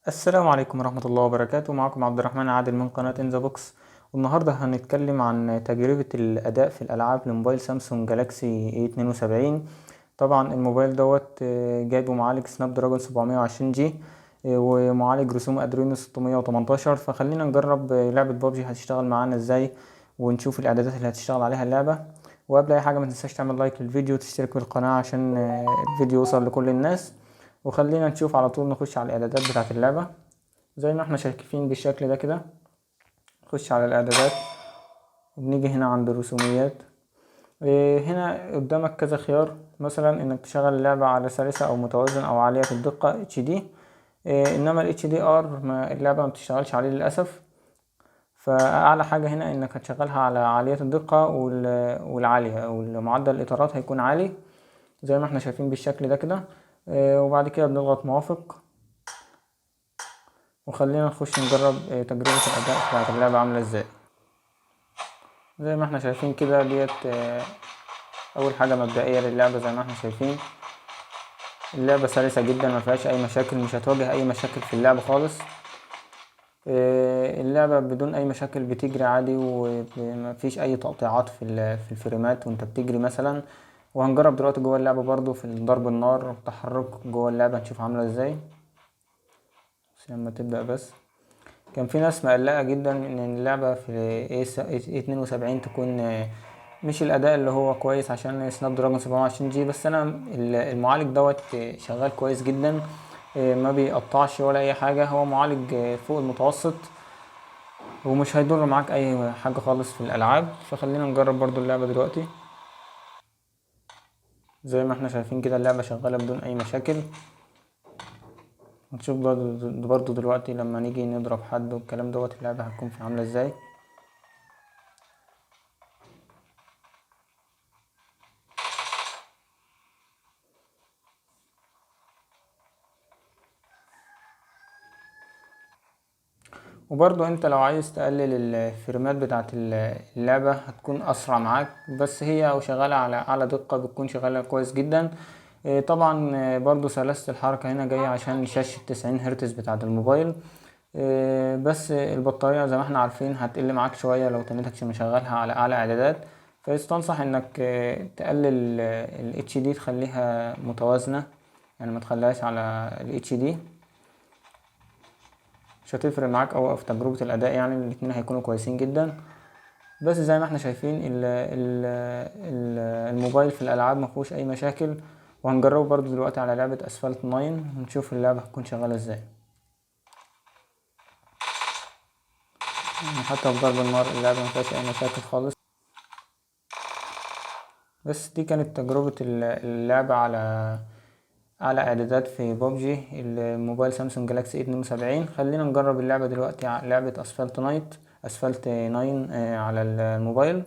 السلام عليكم ورحمة الله وبركاته. معكم عبد الرحمن عادل من قناة إن ذا بوكس، والنهاردة هنتكلم عن تجربة الأداء في الألعاب لموبايل سامسونج جالاكسي A72. طبعا الموبايل دوت جايبه معالج سناب دراجون 720G ومعالج رسوم أدرينو 618. فخلينا نجرب لعبة بابجي هتشتغل معانا ازاي ونشوف الإعدادات اللي هتشتغل عليها اللعبة. وقبل أي حاجة متنساش تعمل لايك للفيديو وتشترك بالقناة عشان الفيديو يوصل لكل الناس. وخلينا نشوف على طول، نخش على الإعدادات بتاعة اللعبة زي ما احنا شايفين بالشكل ده كده. نخش على الاعدادات وبنيجي هنا عند الرسوميات. هنا قدامك كذا خيار، مثلا انك تشغل اللعبة على سلسة او متوازن او عالية الدقة HD. انما ال HDR اللعبة ما بتشتغلش عليه للأسف. فأعلى حاجة هنا انك هتشغلها على عالية الدقة والعالية، والمعدل الإطارات هيكون عالي زي ما احنا شايفين بالشكل ده كده. وبعد كده بنضغط موافق، وخلينا نخش نجرب تجربة الأداء بتاعت اللعبة عاملة ازاي. زي ما احنا شايفين كده ديت أول حاجة مبدئية للعبة. زي ما احنا شايفين اللعبة سلسة جدا، ما فيهاش أي مشاكل، مش هتواجه أي مشاكل في اللعبة خالص. اللعبة بدون أي مشاكل بتجري عادي، ومفيش أي تقطيعات في الفريمات وانت بتجري مثلا. وهنجرب دلوقتي جوه اللعبة برضو في ضرب النار والتحرك جوه اللعبة، هنشوف عاملة ازاي بس لما تبدأ. بس كان في ناس مقلقة جدا ان اللعبة في A72 تكون مش الاداء اللي هو كويس عشان سناب دراجون 720G. بس انا المعالج دوت شغال كويس جدا، ما بيقطعش ولا اي حاجة. هو معالج فوق المتوسط ومش هيضر معاك اي حاجة خالص في الالعاب. فخلينا نجرب برضو اللعبة دلوقتي. زي ما احنا شايفين كده اللعبة شغالة بدون اي مشاكل. هنشوف برضو دلوقتي لما نيجي نضرب حد والكلام دوت اللعبة هتكون في عاملة ازاي. وبرضو انت لو عايز تقلل الفريمات بتاعت اللعبة هتكون اسرع معاك، بس هي شغالة على اعلى دقة بتكون شغالة كويس جدا. طبعا برضو سلاسة الحركة هنا جاية عشان شاشة 90 هرتز بتاعت الموبايل. بس البطارية زي ما احنا عارفين هتقل معاك شوية لو تنتكش مشغلها على اعلى اعدادات. فيستنصح انك تقلل ال HD، تخليها متوازنة، يعني ما تخليهاش على ال HD. مش هتفرق معاك أوي في تجربة الأداء، يعني الاتنين هيكونوا كويسين جدا. بس زي ما احنا شايفين الموبايل في الألعاب مفهوش أي مشاكل. وهنجربه برضو دلوقتي على لعبة أسفلت 9 ونشوف اللعبة هتكون شغالة ازاي. حتى في ضرب النار اللعبة مفيهاش أي مشاكل خالص. بس دي كانت تجربة اللعبة على اعدادات في بابجي الموبايل سامسونج جالاكسي 72. خلينا نجرب اللعبة دلوقتي على لعبة اسفلت 9 على الموبايل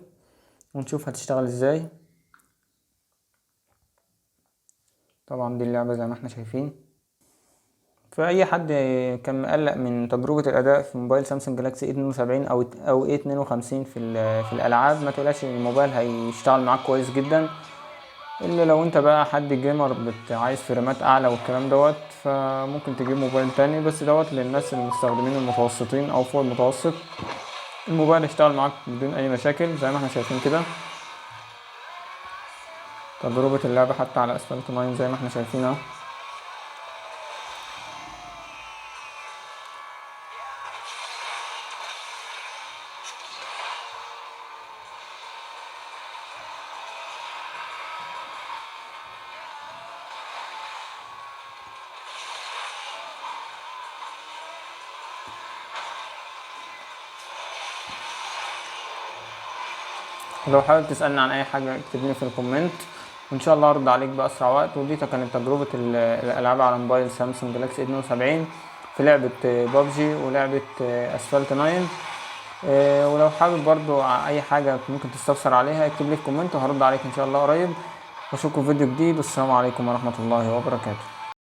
ونشوف هتشتغل ازاي. طبعا دي اللعبة زي ما احنا شايفين. فأي حد كان مقلق من تجربة الأداء في موبايل سامسونج جالاكسي 72 أو A52 في الألعاب، ما تقلقش، الموبايل هيشتغل معاك كويس جدا. الا لو انت بقى حد جيمر عايز فريمات اعلى والكلام دوت، فممكن تجيب موبايل تاني، بس دوت للناس المستخدمين المتوسطين او فوق المتوسط. الموبايل هيشتغل معاك بدون اي مشاكل زي ما احنا شايفين كده. تجربة اللعبة حتى على اسفلت 9 زي ما احنا شايفينها. لو حابب تسألني عن اي حاجة اكتبلي في الكومنت وان شاء الله ارد عليك باسرع وقت. ودي كانت تجربة الالعاب على موبايل سامسونج جالاكسي 72 في لعبة بابجي ولعبة اسفلت 9. ولو حابب برضو اي حاجة ممكن تستفسر عليها اكتب لي في كومنت وهرد عليك ان شاء الله قريب. واشوفكم في فيديو جديد، والسلام عليكم ورحمة الله وبركاته.